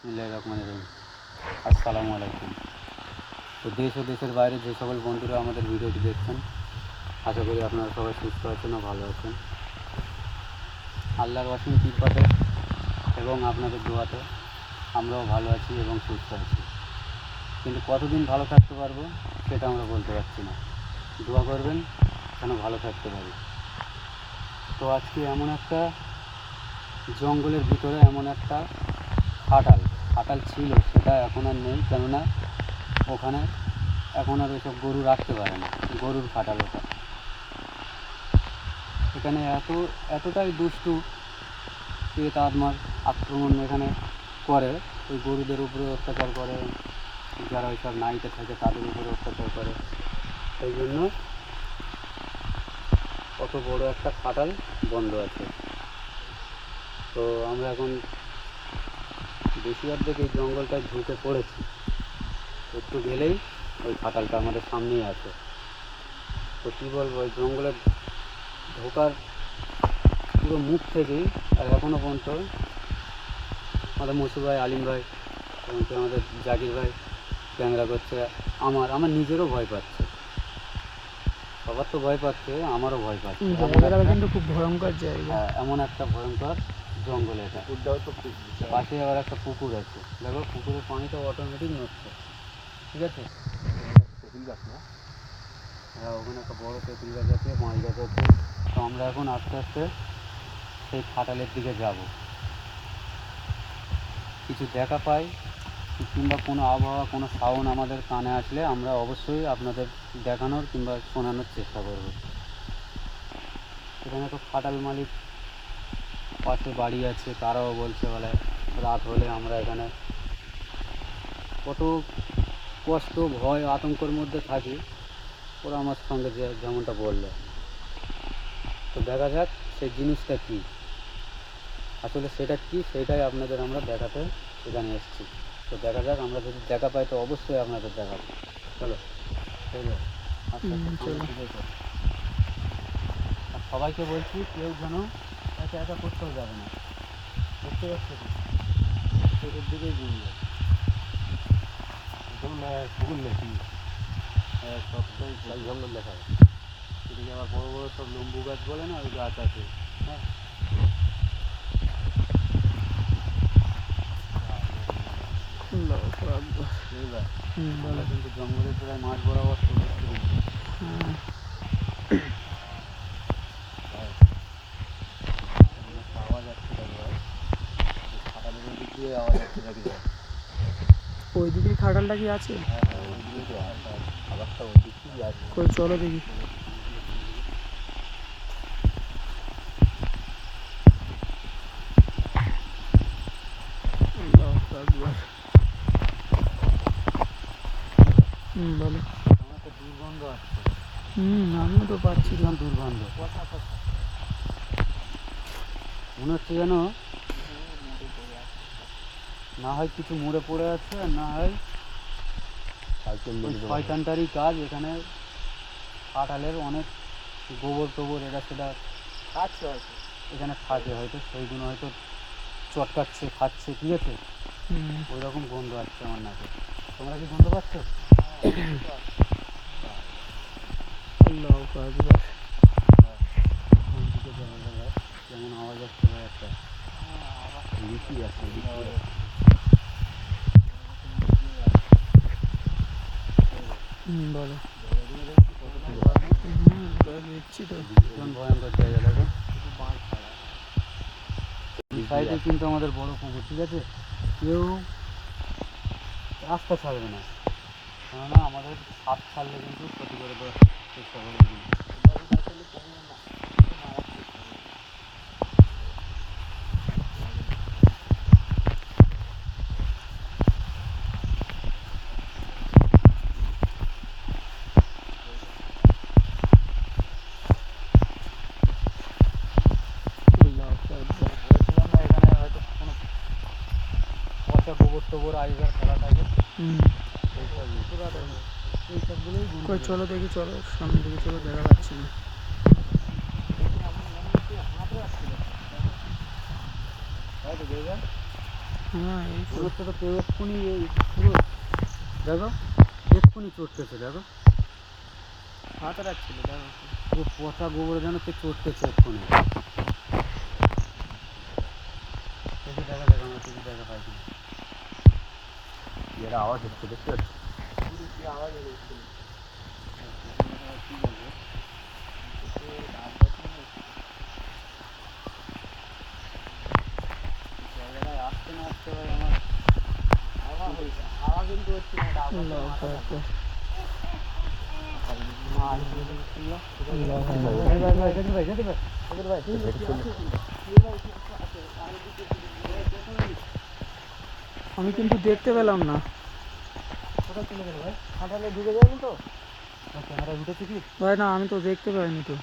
বিসমিল্লাহির রহমানির রহিম। আসসালামু আলাইকুম। তো দেশ ও দেশের বাইরে যে সকল বন্ধুরা আমাদের ভিডিওটি দেখছেন, আশা করি আপনারা সবাই সুস্থ আছেন ও ভালো আছেন। আল্লাহর অসীম কৃপাতে এবং আপনাদের দোয়াতে আমরাও ভালো আছি এবং সুস্থ আছি। কিন্তু কতদিন ভালো থাকতে পারবো সেটা আমরা বলতে পারছি না। দোয়া করবেন যেন ভালো থাকতে পারি। তো আজকে এমন একটা জঙ্গলের ভিতরে এমন একটা খাটাল ছিল, সেটা এখন আর নেই, কেননা ওখানে এখন আর ওইসব গরু রাখতে পারে না। গরুর খাটাল ওটা। এখানে এতটাই দুষ্টু পেট আত্মার আক্রমণ এখানে করে, ওই গরুদের উপরে অত্যাচার করে, যারা ওইসব নাইতে থাকে তাদের উপরে অত্যাচার করে। সেই জন্য অত বড় একটা খাটাল বন্ধ আছে। তো আমরা এখন বেশি অর্ধেক এই জঙ্গলটায় ঢুকে পড়েছি। একটু গেলেই ওই খাটালটা আমাদের সামনেই আছে। তো কী বলবো, ওই জঙ্গলের ঢোকার পুরো মুখ থেকেই আর এখনও পর্যন্ত আমাদের মসু ভাই, আলিম ভাই, এমনকি আমাদের জাকির ভাই ক্যামেরা করছে। আমার নিজেরও ভয় পাচ্ছে। সবার তো ভয় পাচ্ছে, আমারও ভয় পাচ্ছে। কিন্তু খুব ভয়ঙ্কর জায়গা। এমন একটা ভয়ঙ্কর জঙ্গল এটা। পাশে আবার একটা পুকুর আছে। দেখো পুকুরের পানিটা অটোমেটিক নড়ছে, ঠিক আছে। হ্যাঁ, ওখানে একটা বড় তেঁতুল গাছ আছে, মাছ গাছ আছে। তো আমরা এখন আস্তে আস্তে সেই খাটালের দিকে যাব। কিছু দেখা পাই কিংবা কোনো আবহাওয়া, কোনো সাউন্ড আমাদের কানে আসলে আমরা অবশ্যই আপনাদের দেখানোর কিংবা শোনানোর চেষ্টা করব। এখানে তো খাটাল মালিক পাশে বাড়ি আছে, তারাও বলছে বলে রাত হলে আমরা এখানে কত কষ্ট, ভয়, আতঙ্কের মধ্যে থাকি। ওরা আমার সঙ্গে যেমনটা বললো। তো দেখা যাক সেই জিনিসটা কী, আসলে সেটা কী সেটাই আপনাদের আমরা দেখাতে এখানে এসেছি। তো দেখা যাক, আমরা যদি দেখা পাই তো অবশ্যই আপনাদের দেখাবো। চলো আর সবাইকে বলছি, কেউ যেন একা একা করতেও যাবে না। দেখতে পাচ্ছি সেটার দিকেই ঘুরবে। পুকুর নাকি সবটাই জঙ্গল দেখা যায়। সেদিকে আবার বড়ো বড়ো সব লম্বু গাছ বলে না, ওই গাছ আছে। হ্যাঁ, আমরা কিন্তু জঙ্গলের প্রায় মাঝ বরাবর চলে এসেছি। আওয়াজ আসছে, খাটালের দিক দিয়ে আওয়াজ আসছে নাকি? ওই দিকে খাটালটা কি আছে? হ্যাঁ, ওই দিকে আওয়াজটা ওই দিক থেকেই আসছে। চলো দেখি। বলো। আমার তো দুর্গন্ধ আসছে। আমিও তো পাচ্ছি দুর্গন্ধ। মনে হচ্ছে যেন না হয় কিছু মরে পড়ে আছে, আর না হয় শয়তানটারই কাজ। এখানে কাঁঠালের অনেক গোবর টোবর এটা সেটা এখানে থাকে, হয়তো সেইগুলো হয়তো চটকাচ্ছে, খাচ্ছে, ঠিক আছে। ওই রকম গন্ধ আসছে আমার নাকে। তোমরা কি গন্ধ পাচ্ছ? কেমন আওয়াজ আসছে ভাই? একটা লিচি আছে, বলো। দেখছি তো ভীষণ ভয়ঙ্কর জায়গা। দেখো সাইডে কিন্তু আমাদের বড় পুকুর, ঠিক আছে। কেউ রাস্তা ছাড়বে না, কেননা আমাদের হাত ছাড়লে কিন্তু ক্ষতি করে দেওয়ার চেষ্টা করবে। গোবর টোবর আইজার খেলা থাকে, চলো দেখি, চলো সামনে দিকে চলো, দেখা পাচ্ছি না। হ্যাঁ এই তো। মনে হচ্ছে তো কেউ এক্ষুনি এই পুরো দেখো এক্ষুনি চটকেছে দেখো হাত রাখছিল দেখো। পুরো পচা গোবর যেন কে চটকেছে এক্ষুনি দেখি দেখা দেখা আমার কিছু দেখা পাই কিনা এরা আওয়াজ হচ্ছে দেখতে পাচ্ছি আওয়াজ হয়েছিল। কি বলবো জায়গাটায় আসতে না আসতে ভাই আমার হাওয়া কিন্তু হচ্ছে না, এটা আবার আল্লাহু মাথা আকবার। আমি কিন্তু দেখতে পেলাম না। কোথায় চলে গেল ভাই হাঁটালে ঢুকে যাবেন তো ক্যামেরা ঢুকেছে কি ভাই না আমি তো দেখতে পাইনি তো।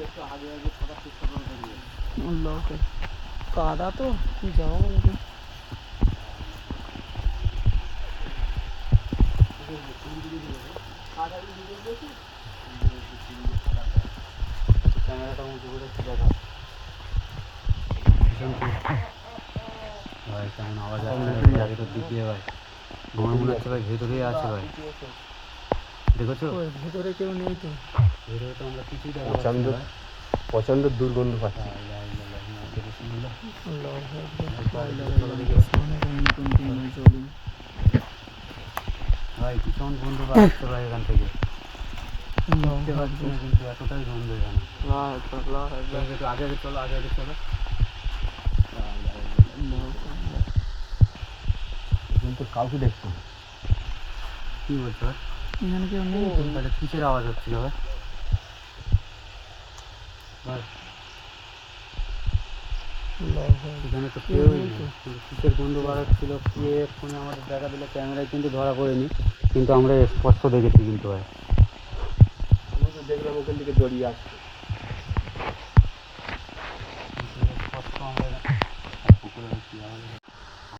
একটু আগে আগে থাকার চেষ্টা করে দেখবে আল্লাহ কাদা তো কি যাবো বলো তো। ক্যামেরাটা উঁচু করে একটু দেখা ভাই কেমন আওয়াজ আসছে আগে তো দিকে ভাই আমার মনে হচ্ছে ভাই ভেতরেই আছে ভাই দেখেছো ওই ভেতরে কেউ নেই তো। ভেতরে তো আমরা কিছুই দেখা পাচ্ছি না ভাই প্রচন্ড দুর্গন্ধ পাচ্ছি। ভাই ভীষণ গন্ধ আসছে ভাই এখান থেকে বুঝতে পারছি না কিন্তু এতটাই গন্ধ এখানে একটু আগে আগে চলো আগে আগে চলো কিন্তু কাউকে দেখছো না। কি বলছো ভাই এখানে কেউ নেই তো। তাহলে কিসের আওয়াজ হচ্ছিল ভাই ভাই এখানে তো কেউই নেই কিন্তু কিসের গন্ধ বার হচ্ছিল কে ফোনে আমাদের দেখা দিলে ক্যামেরায় কিন্তু ধরা পড়েনি কিন্তু আমরা স্পষ্ট দেখেছি কিন্তু ভাই আমি তো দেখলাম ওখান থেকে জড়িয়ে আসছে। স্পষ্ট আমরা পুকুরে দেখছি আওয়াজ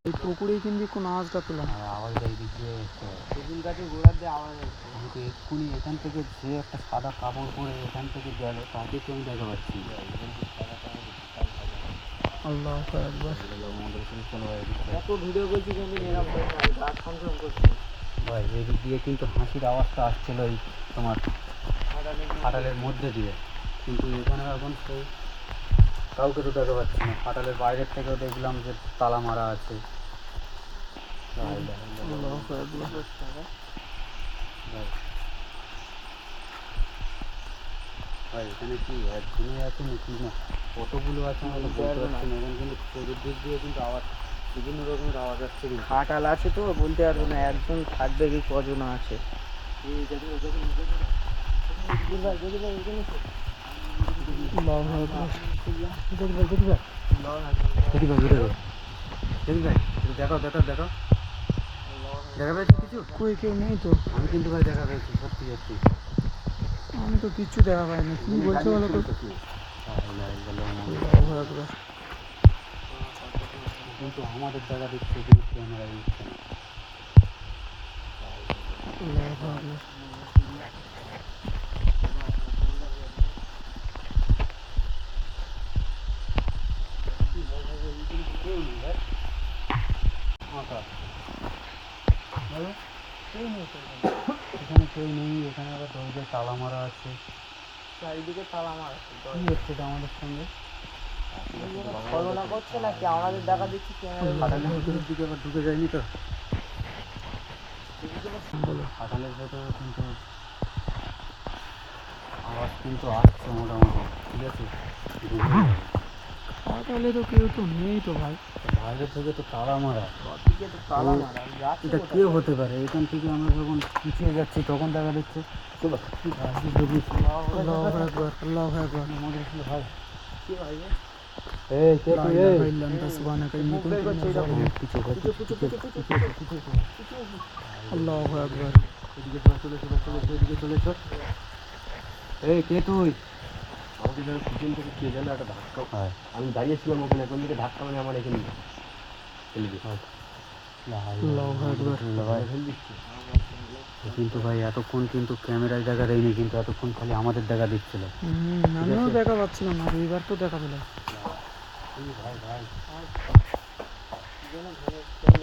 এই পুকুরেই কিন্তু কোনো আওয়াজটা পেলাম। আর আওয়াজ দিক দিয়ে এসছে সেগুন গাছের গোড়ার দিয়ে আওয়াজ হচ্ছে। কিন্তু এক্ষুনি এখান থেকে যে একটা সাদা কাপড় পরে এখান থেকে গেল তাকে তো আমি দেখা পাচ্ছি আল্লাহ একবার আমাদের এখানে চলো ভাই এদিক থেকে। এত ভিডিও করছি কিন্তু এরকম হয় না, গা ছমছম করছে। ভাই এদিক দিয়ে কিন্তু হাসির আওয়াজটা আসছিল এই তোমার ফাটালের মধ্যে দিয়ে কিন্তু এখানে এখন সেই কাউকে তো দেখা পাচ্ছি না ফাটালের বাইরের থেকেও দেখলাম যে তালা মারা আছে আল্লাহ একবার ভাই ভাই এখানে কি একজনই আছে নাকি না কতগুলো আছে আমরা তো বলতে পারছি না এখানে কিন্তু চতুর্দিক দিয়ে কিন্তু আওয়াজ বিভিন্ন রকমের আওয়াজ আসছে কিন্তু খাটাল আছে তো বলতে পারবো না একজন থাকবে কি কজন আছে। আল্লাহ একবার দেখি ভাই ঘুরে দেখি ভাই একটু দেখাও দেখাও দেখাও দেখা পেয়েছি কিছু কই কেউ নেই তো। আমি কিন্তু ভাই দেখা পেয়েছি সত্যি সত্যি আমি তো কিচ্ছু দেখা পাইনি কি বলছো বলো তো। আল্লাহ একবার কিন্তু আমাদের জায়গা দিচ্ছে কিন্তু ক্যামেরা দিচ্ছে না আল্লাহ একবার কেউ নেই ভাই ফাঁকা বলো কেউ নেই তো। এখানে কেউ নেই এখানে আবার দরজায় তালা মারা আছে চারিদিকে তালা মারা কি হচ্ছে এটা আমাদের সঙ্গে করোনা করছে নাকি আমাদের দেখা দিচ্ছি ফাটালের ভিতরের দিকে আবার ঢুকে যায়নি তো বলো ফাটালের ভেতরে কিন্তু আওয়াজ কিন্তু আসছে মোটামুটি ঠিক আছে তাহলে তো কেউ তো নেই তো ভাই। বাইরে থেকে তো তালা মারা দিকে তো তালা মারা এটা কে হতে পারে এখান থেকে আমরা যখন পিছিয়ে যাচ্ছি তখন দেখা যাচ্ছে আল্লাহ একবার আল্লাহ একবার আমাদের ছিল ভাই কি ভাই এই কে তুই এই আল্লাহ একবার এদিকে চলে এদিকে চলে এই কে তুই আমাকে যেন পিছন থেকে কে যেন একটা ধাক্কা খায়। আমি দাঁড়িয়েছিলাম ওখানে, কোন দিকে ধাক্কা মানে আমার এখানে ফেলে দিচ্ছে। আল্লাহ একবার ফেলে দিচ্ছে। কিন্তু ভাই এতক্ষণ কিন্তু ক্যামেরায় দেখা দেয়নি, কিন্তু এতক্ষণ খালি আমাদের দেখা দিচ্ছিল। আমিও দেখা পাচ্ছিলাম না, দুইবার তো দেখা পেলাম। ভাই ভাই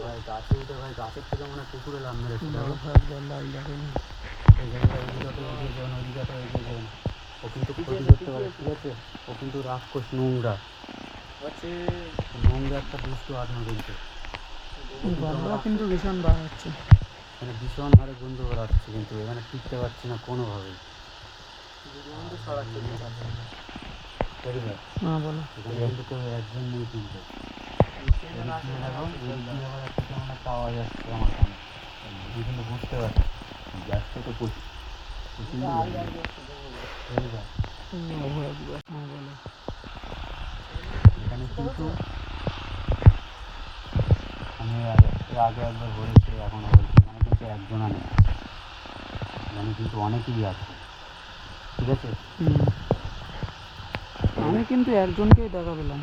ভাই গাছে উঠে ভাই গাছের থেকে মনে হয় পুকুরে লাভ মেরেছে। এই জায়গাটা ওইদিকে তো এগিয়ে যাবে না, ওইদিকে তো এগিয়ে যাবে না। ও কিন্তু ক্ষতি করতে পারে, ঠিক আছে? ও কিন্তু রাক্ষস, নোংরা নোংরা একটা দুষ্টু আত্মা কিন্তু। গন্ধটা কিন্তু ভীষণ বার হচ্ছে। এখানে ভীষণ হারে গন্ধ বেরাচ্ছে, কিন্তু এখানে টিকতে পারছি না কোনোভাবেই। হ্যাঁ বলো। এখানে কিন্তু কেউ একজন নেই কিন্তু। একটা আওয়াজ আসছে আমার কানে, আমি কিন্তু বুঝতে পারছি গ্যাসটা তো এখানে কিন্তু আমি এর আগে একবার বলেছি, এখনও বলছি, এখানে কিন্তু একজনা নেই, এখানে কিন্তু অনেকেই আছে, ঠিক আছে? আমি কিন্তু একজনকেই দেখা পেলাম।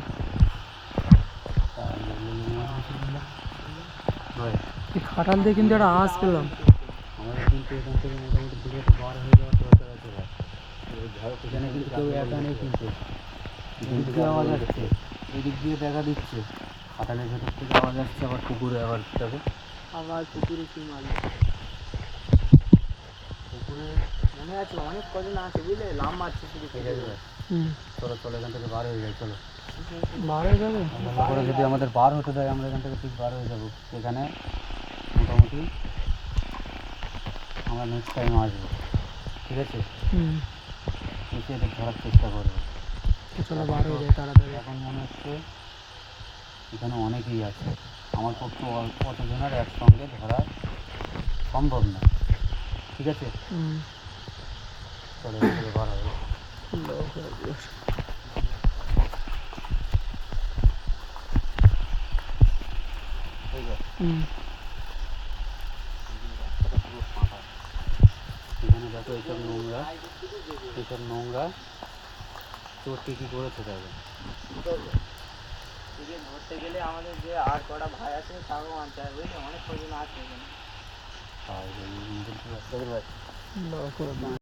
এই খাটাল দিয়ে কিন্তু একটা আওয়াজ পেলাম। আমাদের কিন্তু এখান থেকে মোটামুটি দিকে বার হয়ে যাওয়ার দরকার আছে ভাই। এখানে কিন্তু কেউ একা নেই, কিন্তু এদিক দিয়ে আওয়াজ আসছে, এদিক দিয়ে দেখা দিচ্ছে, খাটালের ভেতর থেকে আওয়াজ আসছে, আবার পুকুরে আবার যাবে, আবার পুকুরে কি মাছ? পুকুরে মনে আছে অনেক কজন আছে বুঝলে, লাম মারছে শুধু। ঠিক আছে ভাই, চলো চলো এখান থেকে বার হয়ে যাই, চলো বার হয়ে যাবে। করে যদি আমাদের বার হতে দেয় আমরা এখান থেকে ঠিক বার হয়ে যাবো। এখানে মোটামুটি আমরা নেক্সট টাইম আসবো, ঠিক আছে? এসে এদের ধরার চেষ্টা করবো। চলো বার হয়ে যায় তাড়াতাড়ি। এখন মনে হচ্ছে এখানে অনেকেই আছে, আমার পক্ষে অতজনের একসঙ্গে ধরা সম্ভব না, ঠিক আছে? চলো এখান থেকে বার হবে। এখানে দেখো এইসব নোংরা চোরটি কী করেছে দেখো। ধরতে গেলে আমাদের যে আর কটা ভাই আছে তাকেও আনতে হবে বুঝলি, অনেক কজন আছে এখানে। আর